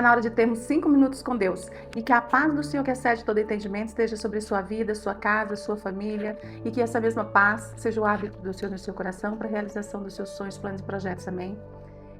na hora de termos 5 minutos com Deus. E que a paz do Senhor, que excede todo entendimento, esteja sobre sua vida, sua casa, sua família. E que essa mesma paz seja o hábito do Senhor no seu coração para a realização dos seus sonhos, planos e projetos. Amém?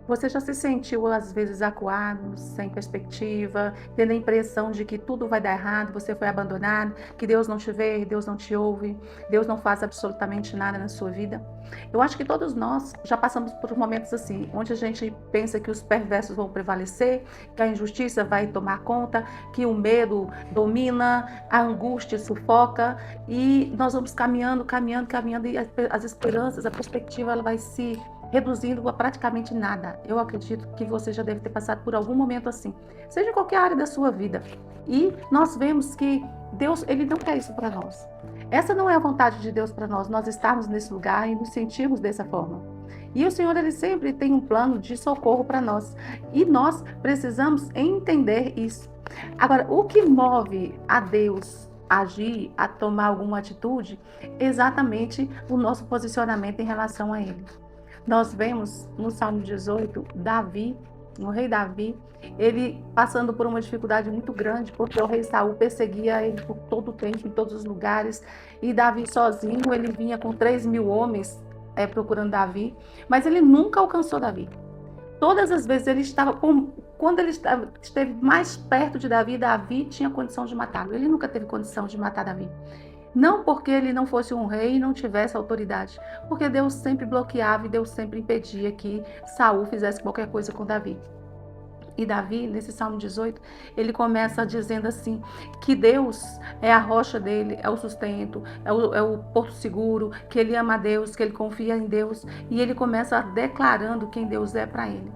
Você já se sentiu, às vezes, acuado, sem perspectiva, tendo a impressão de que tudo vai dar errado, você foi abandonado, que Deus não te vê, Deus não te ouve, Deus não faz absolutamente nada na sua vida? Eu acho que todos nós já passamos por momentos assim, onde a gente pensa que os perversos vão prevalecer, que a injustiça vai tomar conta, que o medo domina, a angústia sufoca, e nós vamos caminhando, e as esperanças, a perspectiva, ela vai se reduzindo a praticamente nada. Eu acredito que você já deve ter passado por algum momento assim, seja em qualquer área da sua vida. E nós vemos que Deus, ele não quer isso para nós. Essa não é a vontade de Deus para nós estarmos nesse lugar e nos sentirmos dessa forma. E o Senhor, ele sempre tem um plano de socorro para nós. E nós precisamos entender isso. Agora, o que move a Deus a agir, a tomar alguma atitude, é exatamente o nosso posicionamento em relação a Ele. Nós vemos no Salmo 18, Davi, o rei Davi, ele passando por uma dificuldade muito grande, porque o rei Saul perseguia ele por todo o tempo, em todos os lugares, e Davi sozinho, ele vinha com 3.000 homens procurando Davi, mas ele nunca alcançou Davi. Todas as vezes ele estava, quando ele esteve mais perto de Davi, Davi tinha condição de matá-lo. Ele nunca teve condição de matar Davi. Não porque ele não fosse um rei e não tivesse autoridade, porque Deus sempre bloqueava e Deus sempre impedia que Saul fizesse qualquer coisa com Davi. E Davi, nesse Salmo 18, ele começa dizendo assim, que Deus é a rocha dele, é o sustento, é o porto seguro, que ele ama a Deus, que ele confia em Deus, e ele começa declarando quem Deus é para ele.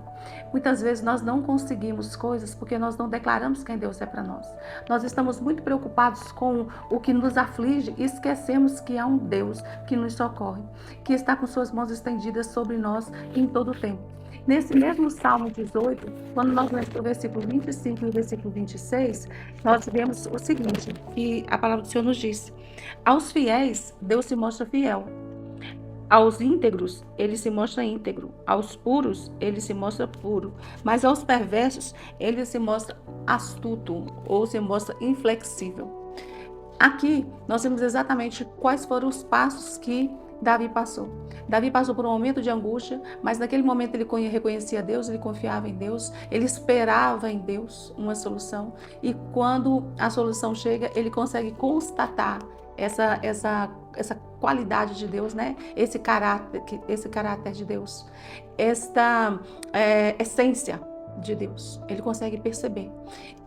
Muitas vezes nós não conseguimos coisas porque nós não declaramos quem Deus é para nós. Nós estamos muito preocupados com o que nos aflige e esquecemos que há um Deus que nos socorre, que está com suas mãos estendidas sobre nós em todo o tempo. Nesse mesmo Salmo 18, quando nós lemos o versículo 25 e o versículo 26, nós vemos o seguinte, que a palavra do Senhor nos diz: aos fiéis, Deus se mostra fiel. Aos íntegros, ele se mostra íntegro. Aos puros, ele se mostra puro. Mas aos perversos, ele se mostra astuto ou se mostra inflexível. Aqui, nós vemos exatamente quais foram os passos que Davi passou. Davi passou por um momento de angústia, mas naquele momento ele reconhecia Deus, ele confiava em Deus, ele esperava em Deus uma solução. E quando a solução chega, ele consegue constatar essa qualidade de Deus, né? Esse caráter de Deus, esta essência de Deus. Ele consegue perceber.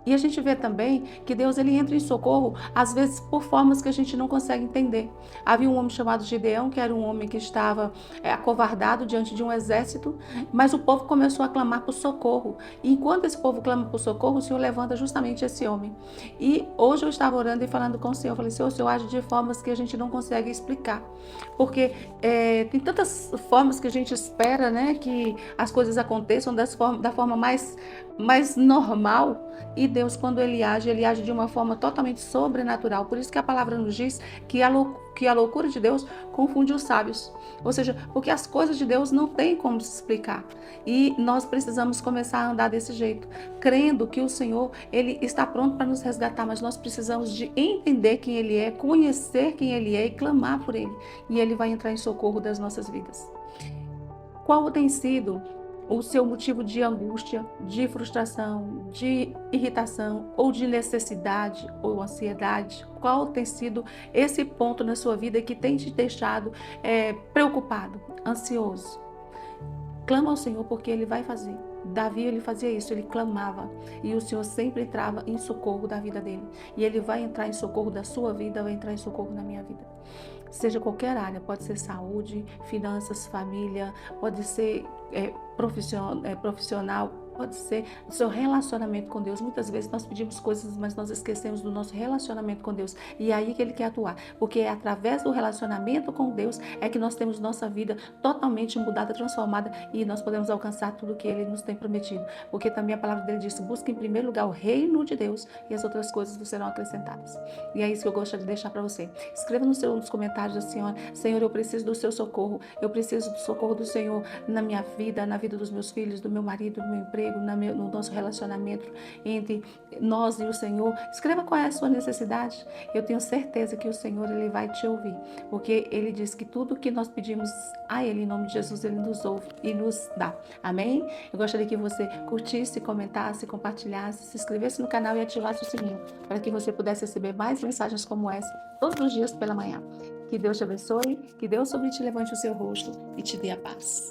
E a gente vê também que Deus, ele entra em socorro, às vezes por formas que a gente não consegue entender. Havia um homem chamado Gideão, que era um homem que estava acovardado diante de um exército, mas o povo começou a clamar por socorro. E enquanto esse povo clama por socorro, o Senhor levanta justamente esse homem. E hoje eu estava orando e falando com o Senhor, eu falei, Senhor, o Senhor age de formas que a gente não consegue explicar. Porque tem tantas formas que a gente espera, né, que as coisas aconteçam da forma mais normal, e Deus, quando ele age de uma forma totalmente sobrenatural. Por isso que a palavra nos diz que a loucura de Deus confunde os sábios. Ou seja, porque as coisas de Deus não tem como se explicar. E nós precisamos começar a andar desse jeito, crendo que o Senhor, ele está pronto para nos resgatar, mas nós precisamos de entender quem ele é, conhecer quem ele é e clamar por ele. E ele vai entrar em socorro das nossas vidas. Qual tem sido o seu motivo de angústia, de frustração, de irritação ou de necessidade ou ansiedade? Qual tem sido esse ponto na sua vida que tem te deixado preocupado, ansioso? Clama ao Senhor, porque Ele vai fazer. Davi, ele fazia isso, ele clamava, e o Senhor sempre entrava em socorro da vida dele, e Ele vai entrar em socorro da sua vida, vai entrar em socorro na minha vida. Seja qualquer área, pode ser saúde, finanças, família, pode ser profissional, pode ser o seu relacionamento com Deus. Muitas vezes nós pedimos coisas, mas nós esquecemos do nosso relacionamento com Deus. E é aí que Ele quer atuar. Porque é através do relacionamento com Deus é que nós temos nossa vida totalmente mudada, transformada, e nós podemos alcançar tudo que Ele nos tem prometido. Porque também a palavra dele diz: busque em primeiro lugar o reino de Deus e as outras coisas vos serão acrescentadas. E é isso que eu gostaria de deixar para você. Escreva nos comentários assim: ó, Senhor, eu preciso do seu socorro. Eu preciso do socorro do Senhor na minha vida, na vida dos meus filhos, do meu marido, do meu emprego, emprego, no nosso relacionamento entre nós e o Senhor. Escreva qual é a sua necessidade. Eu tenho certeza que o Senhor, Ele vai te ouvir, porque Ele diz que tudo que nós pedimos a Ele, em nome de Jesus, Ele nos ouve e nos dá. Amém? Eu gostaria que você curtisse, comentasse, compartilhasse, se inscrevesse no canal e ativasse o sininho, para que você pudesse receber mais mensagens como essa todos os dias pela manhã. Que Deus te abençoe, que Deus sobre ti levante o seu rosto e te dê a paz.